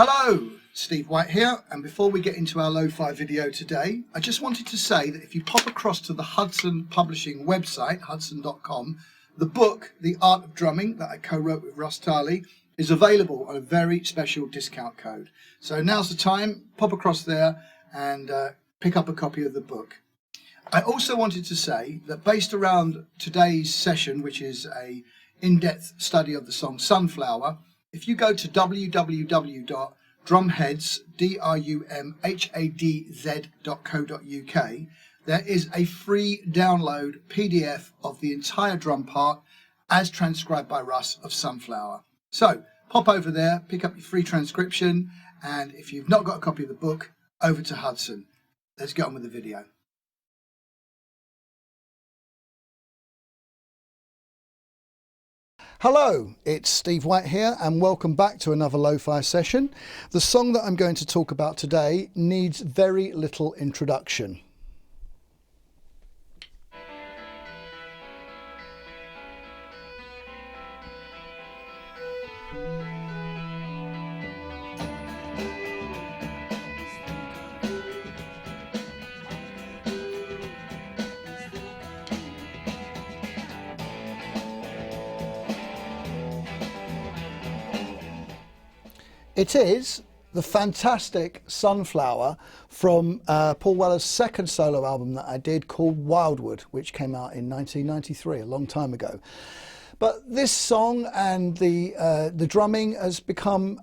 Hello, Steve White here, and before we get into our lo-fi video today, I just wanted to say that if you pop across to the Hudson Publishing website, hudson.com, the book, The Art of Drumming, that I co-wrote with Russ Tarley, is available on a very special discount code. So now's the time, pop across there and pick up a copy of the book. I also wanted to say that based around today's session, which is a in-depth study of the song Sunflower, if you go to www.drumheads.co.uk, there is a free download PDF of the entire drum part as transcribed by Russ of Sunflower. So pop over there, pick up your free transcription, and if you've not got a copy of the book, over to Hudson. Let's get on with the video. Hello, it's Steve White here and welcome back to another lo-fi session. The song that I'm going to talk about today needs very little introduction. It is the fantastic Sunflower from Paul Weller's second solo album that I did called Wildwood, which came out in 1993, a long time ago. But this song and the drumming has become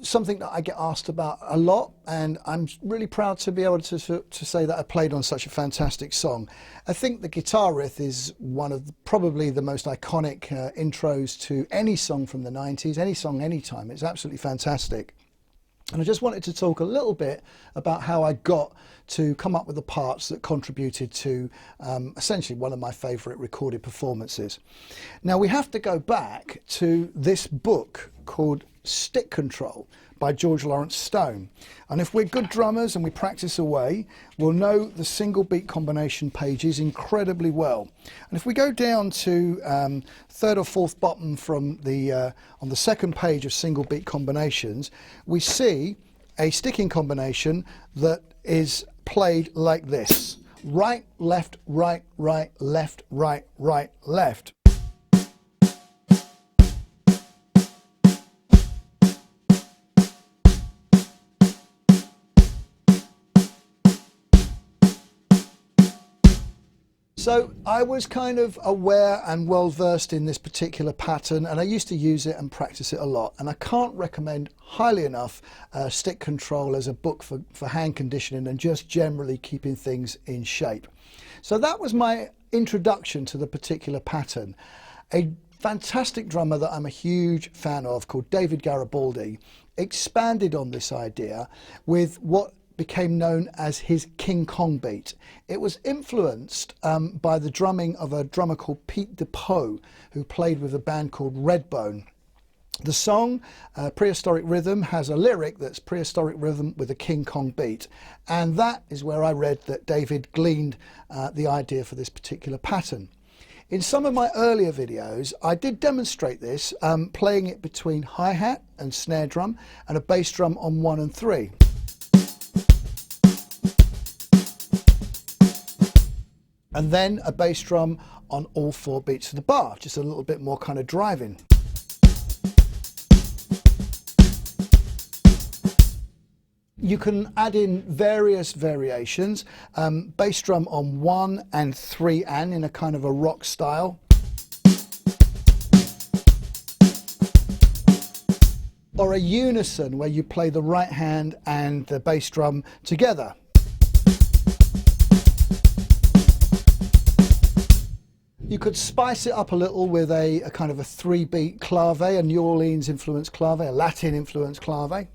something that I get asked about a lot, and I'm really proud to be able to say that I played on such a fantastic song. I think the guitar riff is one of probably the most iconic intros to any song from the 90s, any song, anytime. It's absolutely fantastic. And I just wanted to talk a little bit about how I got to come up with the parts that contributed to essentially one of my favourite recorded performances. Now we have to go back to this book called Stick Control by George Lawrence Stone, and if we're good drummers and we practice away, we'll know the single beat combination pages incredibly well. And if we go down to third or fourth bottom from the on the second page of single beat combinations, we see a sticking combination that is played like this: right, left, right, right, left, right, right, left. So I was kind of aware and well versed in this particular pattern, and I used to use it and practice it a lot. And I can't recommend highly enough Stick Control as a book for hand conditioning and just generally keeping things in shape. So that was my introduction to the particular pattern. A fantastic drummer that I'm a huge fan of called David Garibaldi expanded on this idea with what became known as his King Kong beat. It was influenced by the drumming of a drummer called Pete DePoe, who played with a band called Redbone. The song Prehistoric Rhythm has a lyric that's prehistoric rhythm with a King Kong beat, and that is where I read that David gleaned the idea for this particular pattern. In some of my earlier videos, I did demonstrate this, playing it between hi-hat and snare drum and a bass drum on 1 and 3. And then a bass drum on all 4 beats of the bar, just a little bit more kind of driving. You can add in various variations, bass drum on 1 and 3 and in a kind of a rock style. Or a unison where you play the right hand and the bass drum together. You could spice it up a little with a kind of a 3-beat clave, a New Orleans influenced clave, a Latin influenced clave.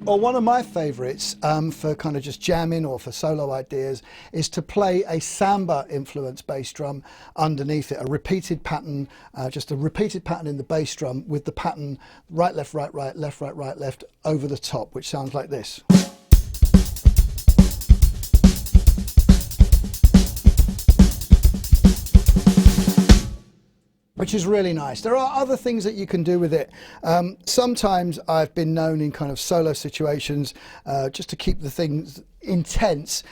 Or one of my favourites for kind of just jamming or for solo ideas is to play a samba influenced bass drum underneath it, a repeated pattern, just a repeated pattern in the bass drum with the pattern right, left, right, right, left, right, right, left over the top, which sounds like this. which is really nice. There are other things that you can do with it. Sometimes I've been known in kind of solo situations, just to keep the things intense,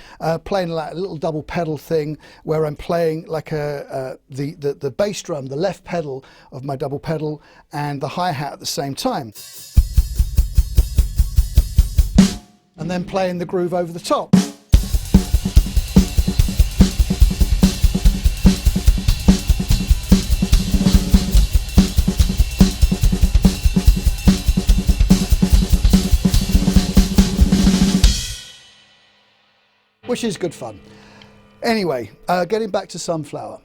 playing like a little double pedal thing where I'm playing like the bass drum, the left pedal of my double pedal, and the hi-hat at the same time. And then playing the groove over the top. Which is good fun. Anyway, getting back to Sunflower.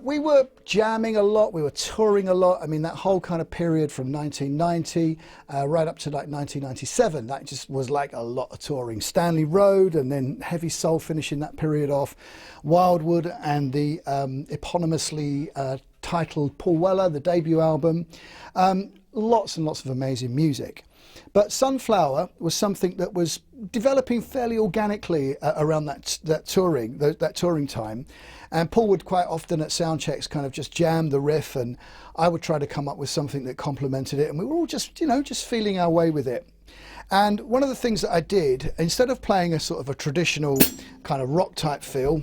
We were jamming a lot, we were touring a lot. I mean, that whole kind of period from 1990 right up to like 1997, that just was like a lot of touring. Stanley Road, and then Heavy Soul finishing that period off. Wildwood and the eponymously titled Paul Weller, the debut album. Lots and lots of amazing music. But Sunflower was something that was developing fairly organically around that touring time. And Paul would quite often at sound checks kind of just jam the riff, and I would try to come up with something that complemented it, and we were all just, you know, just feeling our way with it. And one of the things that I did, instead of playing a sort of a traditional kind of rock type feel,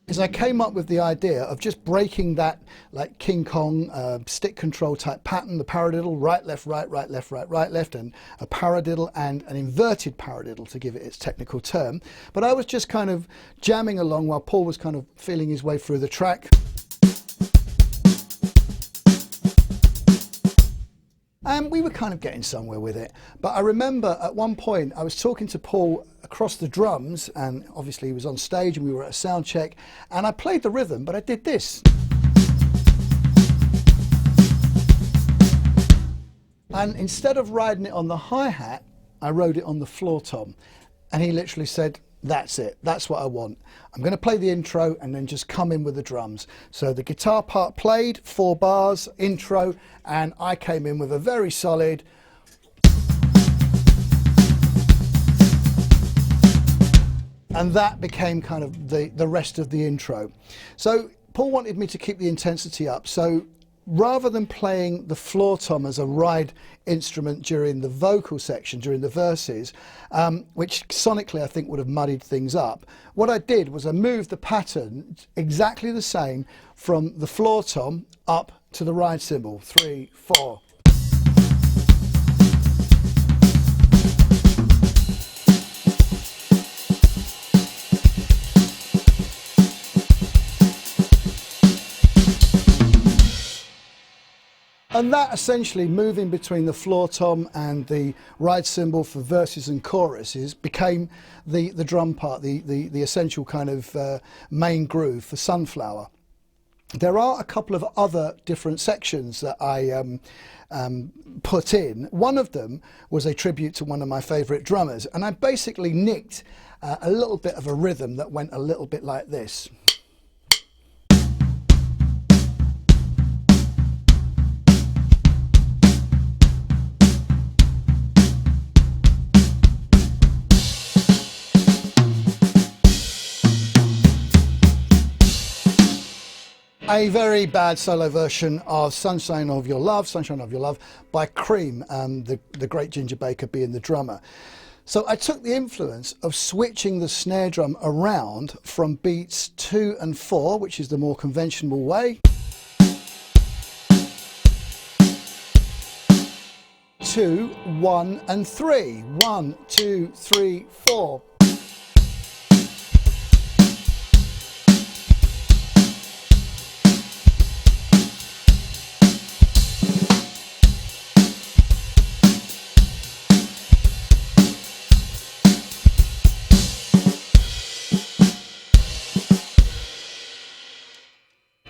is I came up with the idea of just breaking that like King Kong stick control type pattern, the paradiddle, right, left, right, right, left, right, right, left, and a paradiddle and an inverted paradiddle to give it its technical term. But I was just kind of jamming along while Paul was kind of feeling his way through the track. And we were kind of getting somewhere with it. But I remember at one point I was talking to Paul across the drums, and obviously he was on stage and we were at a sound check, and I played the rhythm, but I did this. And instead of riding it on the hi-hat, I rode it on the floor tom. And he literally said, that's it, that's what I want. I'm going to play the intro and then just come in with the drums. So the guitar part played, 4 bars, intro, and I came in with a very solid. And that became kind of the rest of the intro. So Paul wanted me to keep the intensity up. So rather than playing the floor tom as a ride instrument during the vocal section, during the verses, which sonically I think would have muddied things up, what I did was I moved the pattern exactly the same from the floor tom up to the ride cymbal. 3, 4. And that essentially, moving between the floor tom and the ride cymbal for verses and choruses, became the drum part, the essential kind of main groove for Sunflower. There are a couple of other different sections that I put in. One of them was a tribute to one of my favourite drummers, and I basically nicked a little bit of a rhythm that went a little bit like this. A very bad solo version of Sunshine of Your Love by Cream, the great Ginger Baker being the drummer. So I took the influence of switching the snare drum around from beats 2 and 4, which is the more conventional way, to 1 and 3. 1, 2, 3, 4.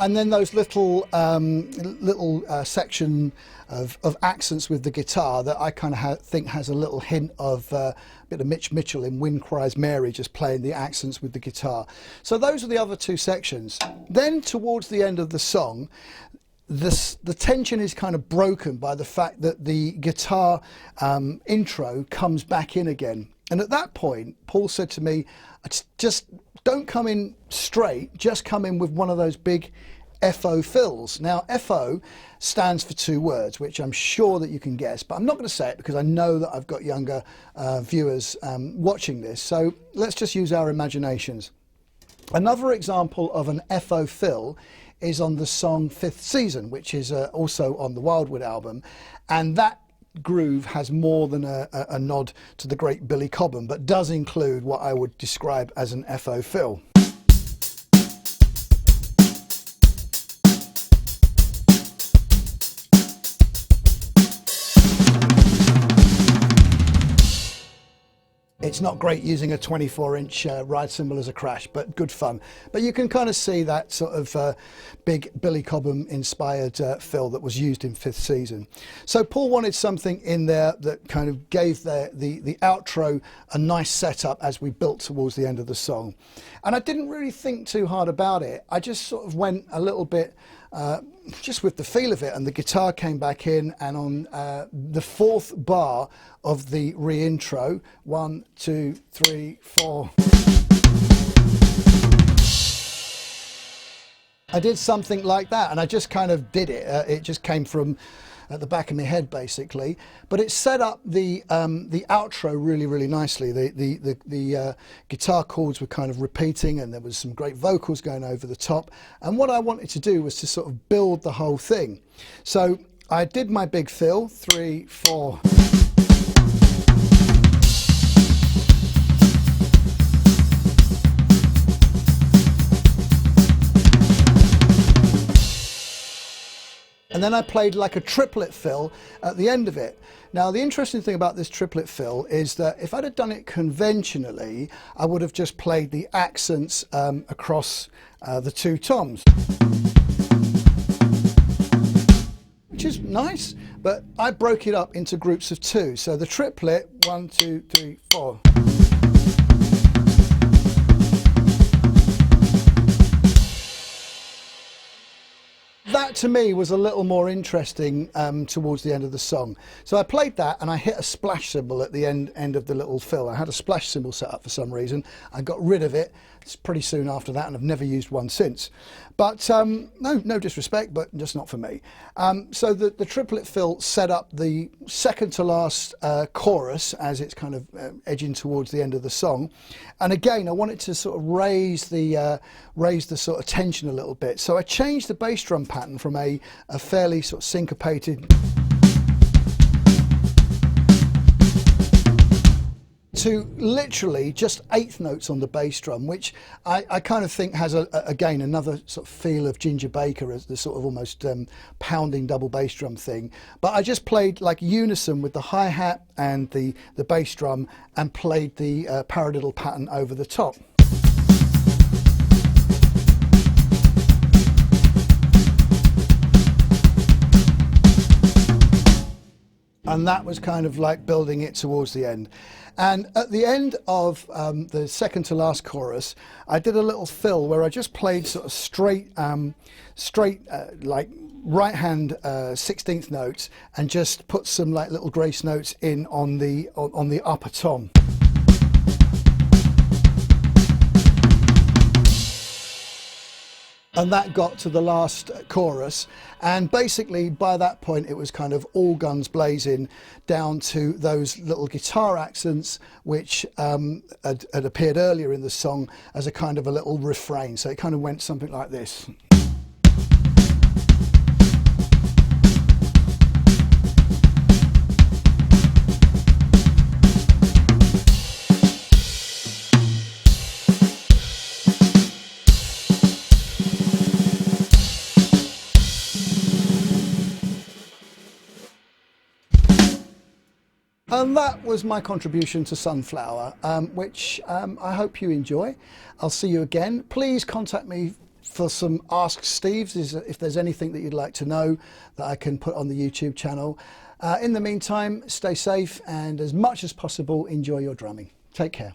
And then those little section of accents with the guitar that I kind of think has a little hint of a bit of Mitch Mitchell in Wind Cries Mary, just playing the accents with the guitar. So those are the other 2 sections. Then towards the end of the song, the tension is kind of broken by the fact that the guitar intro comes back in again. And at that point, Paul said to me, just don't come in straight, just come in with one of those big FO fills. Now, FO stands for two words, which I'm sure that you can guess, but I'm not going to say it because I know that I've got younger viewers watching this. So let's just use our imaginations. Another example of an FO fill is on the song Fifth Season, which is also on the Wildwood album. And that groove has more than a nod to the great Billy Cobham, but does include what I would describe as an FO fill. It's not great using a 24-inch ride cymbal as a crash, but good fun. But you can kind of see that sort of big Billy Cobham inspired fill that was used in Fifth Season. So Paul wanted something in there that kind of gave the outro a nice setup as we built towards the end of the song. And I didn't really think too hard about it. I just sort of went a little bit just with the feel of it, and the guitar came back in, and on the fourth bar of the re-intro, 1, 2, 3, 4, I did something like that, and I just kind of did it. It just came from at the back of my head, basically. But it set up the outro really, really nicely. The guitar chords were kind of repeating, and there was some great vocals going over the top. And what I wanted to do was to sort of build the whole thing. So I did my big fill, 3, 4. And then I played like a triplet fill at the end of it. Now, the interesting thing about this triplet fill is that if I'd have done it conventionally, I would have just played the accents across the two toms, which is nice, but I broke it up into groups of two. So the triplet, 1, 2, 3, 4. That to me was a little more interesting towards the end of the song. So I played that, and I hit a splash cymbal at the end of the little fill. I had a splash cymbal set up for some reason. I got rid of it pretty soon after that, and I've never used one since. But no disrespect, but just not for me. So the triplet fill set up the second to last chorus as it's kind of edging towards the end of the song. And again, I wanted to sort of raise the sort of tension a little bit. So I changed the bass drum pattern from a fairly sort of syncopated to literally just eighth notes on the bass drum, which I kind of think has again another sort of feel of Ginger Baker as the sort of almost pounding double bass drum thing. But I just played like unison with the hi-hat and the bass drum, and played the paradiddle pattern over the top. And that was kind of like building it towards the end. And at the end of the second to last chorus, I did a little fill where I just played sort of straight like right hand 16th notes, and just put some like little grace notes in on the upper tom. And that got to the last chorus, and basically by that point it was kind of all guns blazing down to those little guitar accents which had appeared earlier in the song as a kind of a little refrain. So it kind of went something like this. And that was my contribution to Sunflower, which I hope you enjoy. I'll see you again. Please contact me for some Ask Steves if there's anything that you'd like to know that I can put on the YouTube channel. In the meantime, stay safe, and as much as possible, enjoy your drumming. Take care.